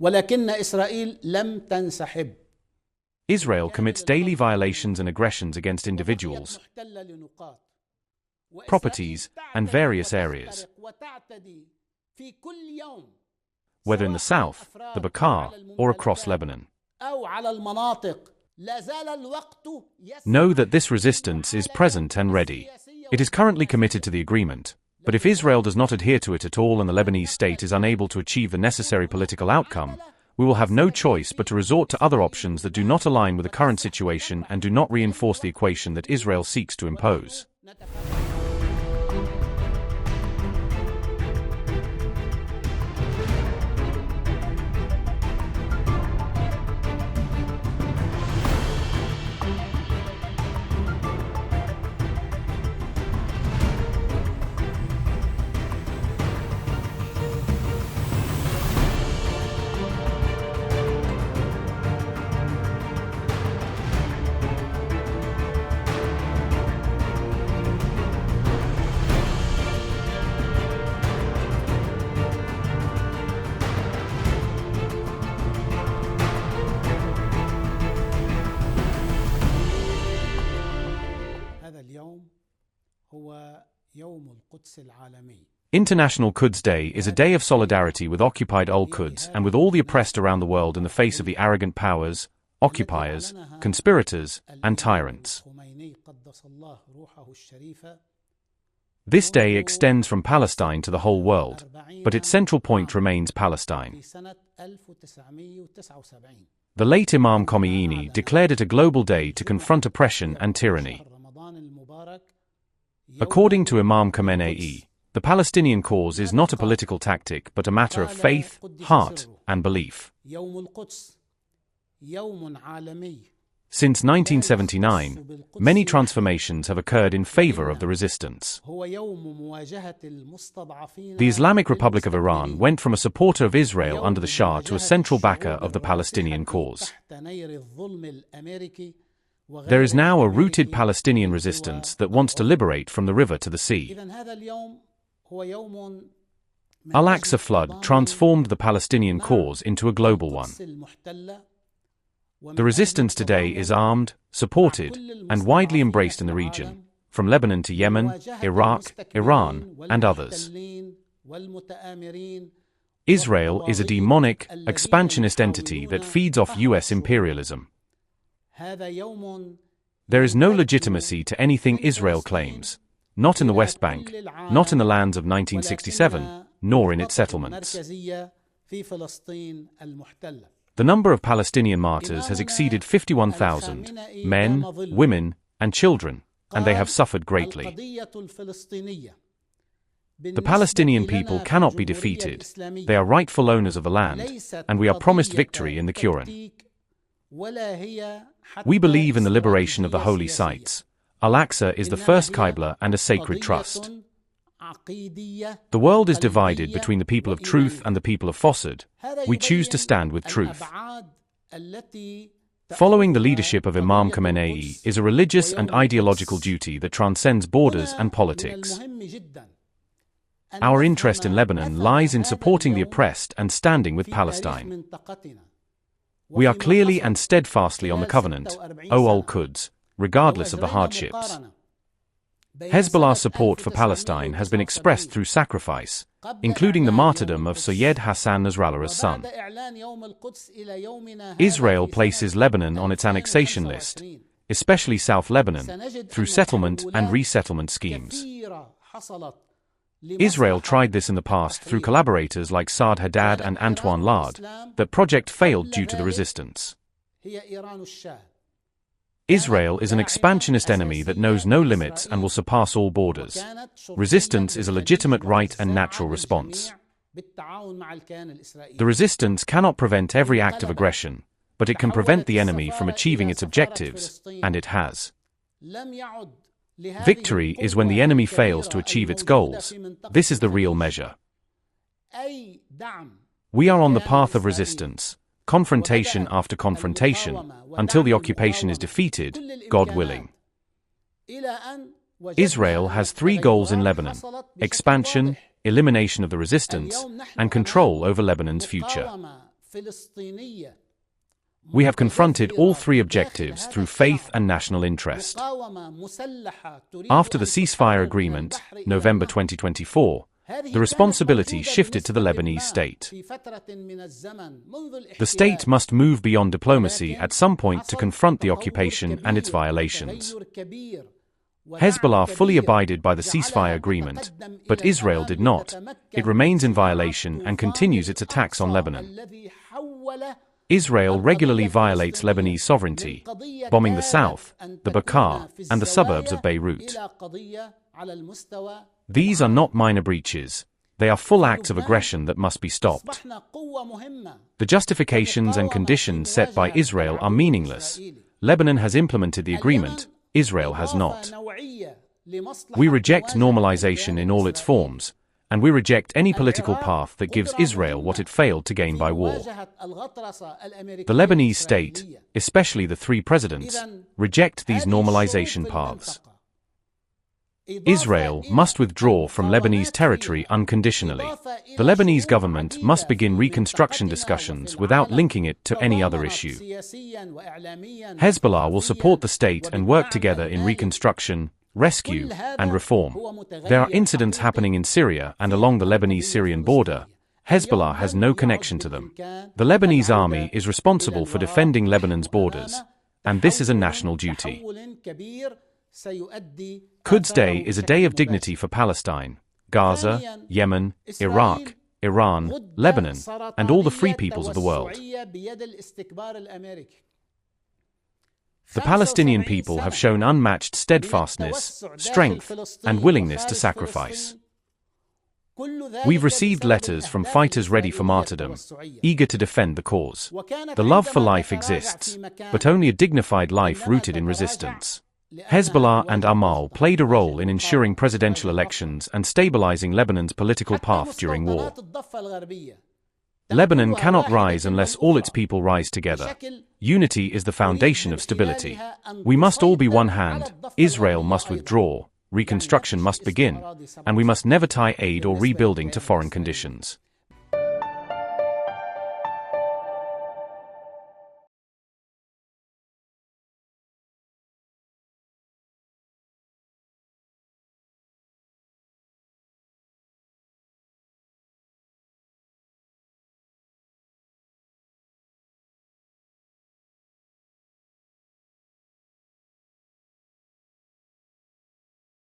ولكن إسرائيل لم تنسحب. Israel commits daily violations and aggressions against individuals, properties, and various areas, whether in the south, the Bekaa, or across Lebanon. Know that this resistance is present and ready. It is currently committed to the agreement, but if Israel does not adhere to it at all and the Lebanese state is unable to achieve the necessary political outcome, we will have no choice but to resort to other options that do not align with the current situation and do not reinforce the equation that Israel seeks to impose. International Quds Day is a day of solidarity with occupied Al-Quds and with all the oppressed around the world in the face of the arrogant powers, occupiers, conspirators, and tyrants. This day extends from Palestine to the whole world, but its central point remains Palestine. The late Imam Khomeini declared it a global day to confront oppression and tyranny. According to Imam Khomeini, the Palestinian cause is not a political tactic but a matter of faith, heart, and belief. Since 1979, many transformations have occurred in favor of the resistance. The Islamic Republic of Iran went from a supporter of Israel under the Shah to a central backer of the Palestinian cause. There is now a rooted Palestinian resistance that wants to liberate from the river to the sea. Al-Aqsa flood transformed the Palestinian cause into a global one. The resistance today is armed, supported, and widely embraced in the region, from Lebanon to Yemen, Iraq, Iran, and others. Israel is a demonic, expansionist entity that feeds off US imperialism. There is no legitimacy to anything Israel claims, not in the West Bank, not in the lands of 1967, nor in its settlements. The number of Palestinian martyrs has exceeded 51,000, men, women, and children, and they have suffered greatly. The Palestinian people cannot be defeated. They are rightful owners of the land, and we are promised victory in the Quran. We believe in the liberation of the holy sites. Al-Aqsa is the first Qibla and a sacred trust. The world is divided between the people of truth and the people of falsehood. We choose to stand with truth. Following the leadership of Imam Khomeini is a religious and ideological duty that transcends borders and politics. Our interest in Lebanon lies in supporting the oppressed and standing with Palestine. We are clearly and steadfastly on the covenant, O Al-Quds, regardless of the hardships. Hezbollah's support for Palestine has been expressed through sacrifice, including the martyrdom of Sayyid Hassan Nasrallah's son. Israel places Lebanon on its annexation list, especially South Lebanon, through settlement and resettlement schemes. Israel tried this in the past through collaborators like Saad Haddad and Antoine Lard. That project failed due to the resistance. Israel is an expansionist enemy that knows no limits and will surpass all borders. Resistance is a legitimate right and natural response. The resistance cannot prevent every act of aggression, but it can prevent the enemy from achieving its objectives, and it has. Victory is when the enemy fails to achieve its goals. This is the real measure. We are on the path of resistance, confrontation after confrontation, until the occupation is defeated, God willing. Israel has three goals in Lebanon: expansion, elimination of the resistance, and control over Lebanon's future. We have confronted all three objectives through faith and national interest. After the ceasefire agreement, November 2024, the responsibility shifted to the Lebanese state. The state must move beyond diplomacy at some point to confront the occupation and its violations. Hezbollah fully abided by the ceasefire agreement, but Israel did not. It remains in violation and continues its attacks on Lebanon. Israel regularly violates Lebanese sovereignty, bombing the south, the Bekaa, and the suburbs of Beirut. These are not minor breaches. They are full acts of aggression that must be stopped. The justifications and conditions set by Israel are meaningless. Lebanon has implemented the agreement. Israel has not. We reject normalization in all its forms, and we reject any political path that gives Israel what it failed to gain by war. The Lebanese state, especially the three presidents, reject these normalization paths. Israel must withdraw from Lebanese territory unconditionally. The Lebanese government must begin reconstruction discussions without linking it to any other issue. Hezbollah will support the state and work together in reconstruction, rescue, and reform. There are incidents happening in Syria and along the Lebanese-Syrian border. Hezbollah has no connection to them. The Lebanese army is responsible for defending Lebanon's borders, and this is a national duty. Quds Day is a day of dignity for Palestine, Gaza, Yemen, Iraq, Iran, Lebanon, and all the free peoples of the world. The Palestinian people have shown unmatched steadfastness, strength, and willingness to sacrifice. We've received letters from fighters ready for martyrdom, eager to defend the cause. The love for life exists, but only a dignified life rooted in resistance. Hezbollah and Amal played a role in ensuring presidential elections and stabilizing Lebanon's political path during war. Lebanon cannot rise unless all its people rise together. Unity is the foundation of stability. We must all be one hand, Israel must withdraw, reconstruction must begin, and we must never tie aid or rebuilding to foreign conditions.